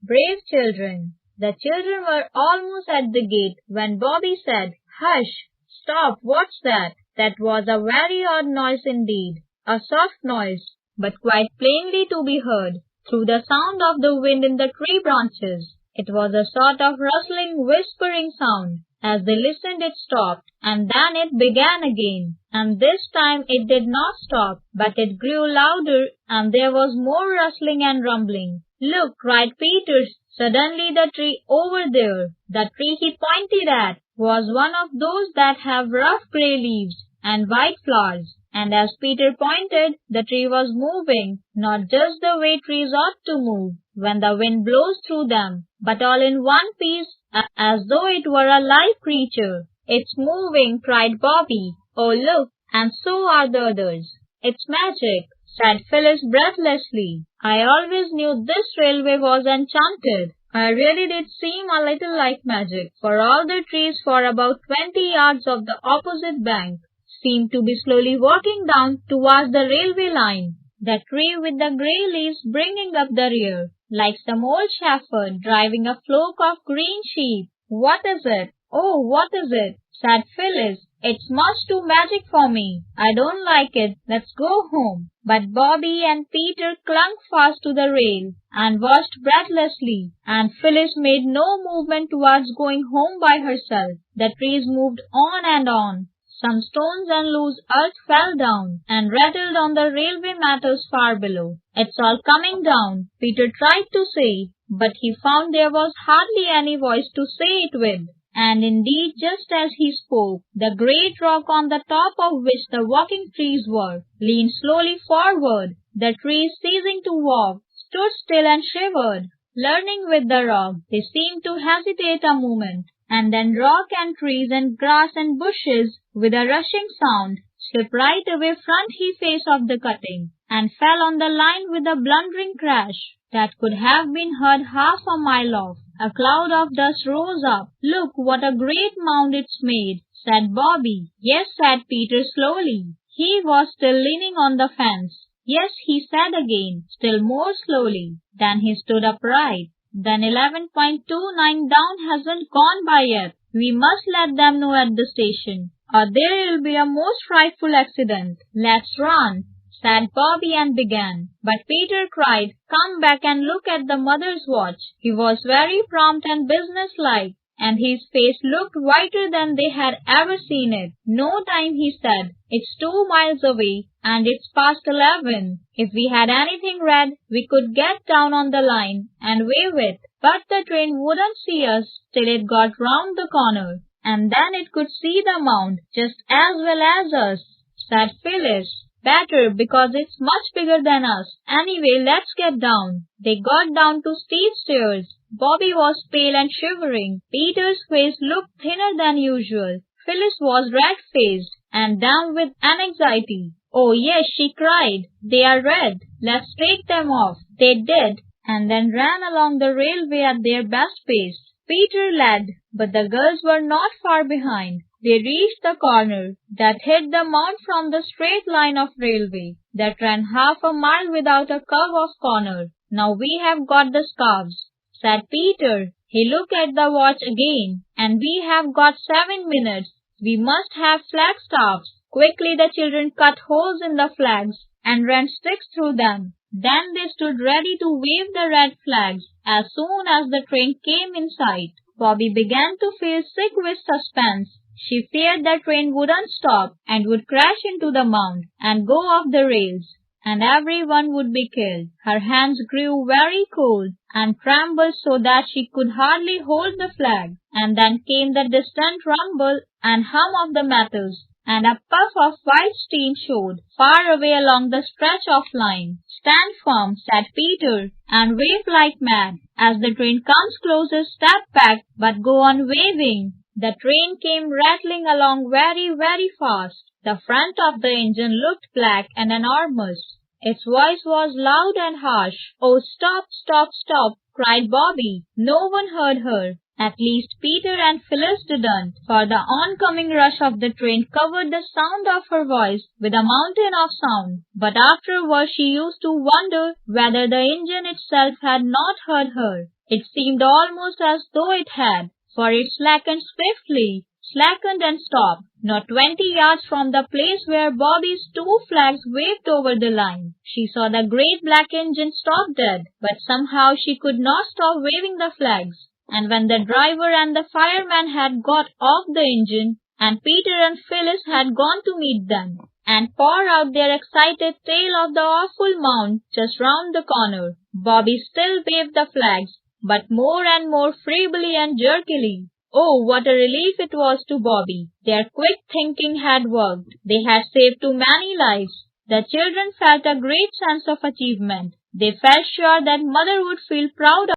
Brave children. The children were almost at the gate when Bobby said, "Hush! Stop! What's that?" That was a very odd noise indeed. A soft noise, but quite plainly to be heard through the sound of the wind in the tree branches. It was a sort of rustling, whispering sound. As they listened, it stopped, and then it began again. And this time it did not stop, but it grew louder, and there was more rustling and rumbling. "Look!" cried Peter. Suddenly the tree over there, the tree he pointed at, was one of those that have rough gray leaves and white flowers. And as Peter pointed, the tree was moving, not just the way trees ought to move when the wind blows through them, but all in one piece, as though it were a live creature. "It's moving!" cried Bobby. "Oh, look!" And so are the others. "It's magic!" said Phyllis breathlessly. "I always knew this railway was enchanted." It really did seem a little like magic, for all the trees for about 20 yards of the opposite bank seemed to be slowly walking down towards the railway line, the tree with the gray leaves bringing up the rear, like some old shepherd driving a flock of green sheep. "What is it? Oh, what is it?" said Phyllis. "It's much too magic for me. I don't like it. Let's go home." But Bobby and Peter clung fast to the rail and watched breathlessly, and Phyllis made no movement towards going home by herself. The trees moved on and on. Some stones and loose earth fell down and rattled on the railway matters far below. "It's all coming down," Peter tried to say, but he found there was hardly any voice to say it with. And indeed, just as he spoke, the great rock on the top of which the walking trees were leaned slowly forward. The trees, ceasing to walk, stood still and shivered. Learning with the rock, they seemed to hesitate a moment, and then rock and trees and grass and bushes, with a rushing sound, slipped right away front face of the cutting, and fell on the line with a blundering crash that could have been heard half a mile off. A cloud of dust rose up. "Look, what a great mound it's made," said Bobby. "Yes," said Peter slowly. He was still leaning on the fence. "Yes," he said again, still more slowly. Then he stood upright. "Then 11.29 down hasn't gone by yet. We must let them know at the station, or there'll be a most frightful accident. Let's run," said Bobby and began. But Peter cried, "Come back and look at the mother's watch." He was very prompt and businesslike, and his face looked whiter than they had ever seen it. "No time," he said. "It's 2 miles away, and it's past 11. If we had anything red, we could get down on the line and wave it, but the train wouldn't see us till it got round the corner, and then it could see the mound just as well as us," said Phyllis. "Better, because it's much bigger than us. Anyway, let's get down." They got down to steep stairs. Bobby was pale and shivering. Peter's face looked thinner than usual. Phyllis was red-faced and dumb with anxiety. "Oh yes," she cried, "they are red. Let's take them off." They did, and then ran along the railway at their best pace. Peter led, but the girls were not far behind. They reached the corner that hid the mound from the straight line of railway that ran half a mile without a curve of corner. "Now we have got the scarves," said Peter. He looked at the watch again. "And we have got 7 minutes. We must have flagstaffs." Quickly the children cut holes in the flags and ran sticks through them. Then they stood ready to wave the red flags as soon as the train came in sight. Bobby began to feel sick with suspense. She feared the train wouldn't stop and would crash into the mound and go off the rails, and everyone would be killed. Her hands grew very cold and trembled so that she could hardly hold the flag. And then came the distant rumble and hum of the metals, and a puff of white steam showed far away along the stretch of line. "Stand firm," said Peter, "and wave like mad. As the train comes closer, step back, but go on waving." The train came rattling along very, very fast. The front of the engine looked black and enormous. Its voice was loud and harsh. "Oh, stop, stop, stop," cried Bobby. No one heard her. At least Peter and Phyllis didn't, for the oncoming rush of the train covered the sound of her voice with a mountain of sound. But afterward she used to wonder whether the engine itself had not heard her. It seemed almost as though it had, for it slackened swiftly, slackened and stopped, not 20 yards from the place where Bobby's two flags waved over the line. She saw the great black engine stop dead, but somehow she could not stop waving the flags. And when the driver and the fireman had got off the engine, and Peter and Phyllis had gone to meet them, and pour out their excited tale of the awful mound just round the corner, Bobby still waved the flags, but more and more feebly and jerkily. Oh, what a relief it was to Bobby. Their quick thinking had worked. They had saved too many lives. The children felt a great sense of achievement. They felt sure that Mother would feel proud